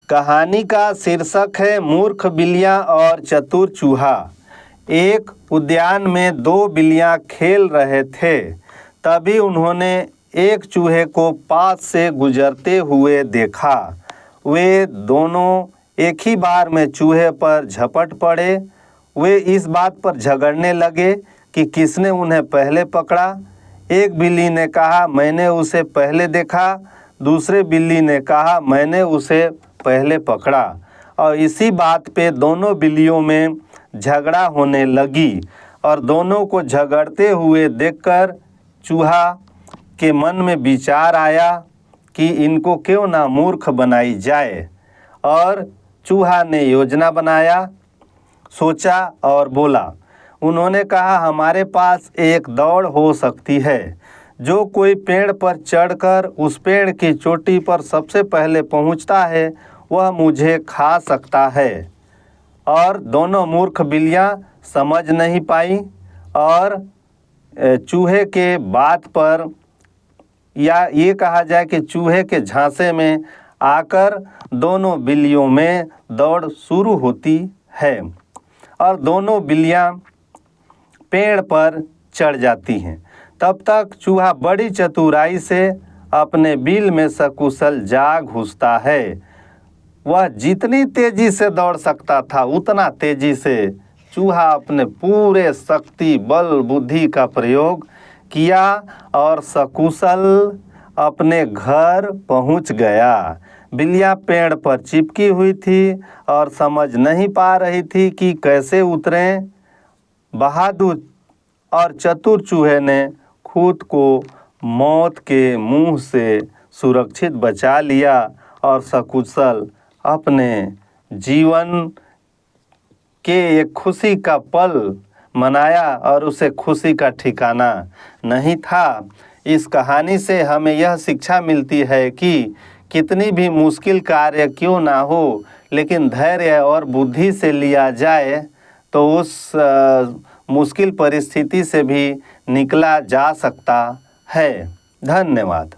कहानी का शीर्षक है मूर्ख बिल्लियाँ और चतुर चूहा। एक उद्यान में दो बिल्लियाँ खेल रहे थे। तभी उन्होंने एक चूहे को पास से गुजरते हुए देखा। वे दोनों एक ही बार में चूहे पर झपट पड़े। वे इस बात पर झगड़ने लगे कि किसने उन्हें पहले पकड़ा। एक बिल्ली ने कहा, मैंने उसे पहले देखा। दूसरे बिल्ली ने कहा, मैंने उसे पहले पकड़ा। और इसी बात पे दोनों बिल्लियों में झगड़ा होने लगी और दोनों को झगड़ते हुए देखकर चूहा के मन में विचार आया कि इनको क्यों ना मूर्ख बनाई जाए। और चूहा ने योजना बनाया, सोचा और बोला। उन्होंने कहा, हमारे पास एक दौड़ हो सकती है। जो कोई पेड़ पर चढ़कर उस पेड़ की चोटी पर सबसे पहले पहुंचता है वह मुझे खा सकता है। और दोनों मूर्ख बिल्लियां समझ नहीं पाई और चूहे के बात पर, या ये कहा जाए कि चूहे के झांसे में आकर दोनों बिल्लियों में दौड़ शुरू होती है और दोनों बिल्लियां पेड़ पर चढ़ जाती हैं। तब तक चूहा बड़ी चतुराई से अपने बिल में सकुशल जा घुसता है। वह जितनी तेजी से दौड़ सकता था उतना तेजी से चूहा अपने पूरे शक्ति, बल, बुद्धि का प्रयोग किया और सकुशल अपने घर पहुंच गया। बिल्लियां पेड़ पर चिपकी हुई थी और समझ नहीं पा रही थी कि कैसे उतरें। बहादुर और चतुर चूहे ने खुद को मौत के मुंह से सुरक्षित बचा लिया और सकुशल अपने जीवन के एक खुशी का पल मनाया और उसे खुशी का ठिकाना नहीं था। इस कहानी से हमें यह शिक्षा मिलती है कि कितनी भी मुश्किल कार्य क्यों ना हो, लेकिन धैर्य और बुद्धि से लिया जाए तो उस मुश्किल परिस्थिति से भी निकला जा सकता है। धन्यवाद।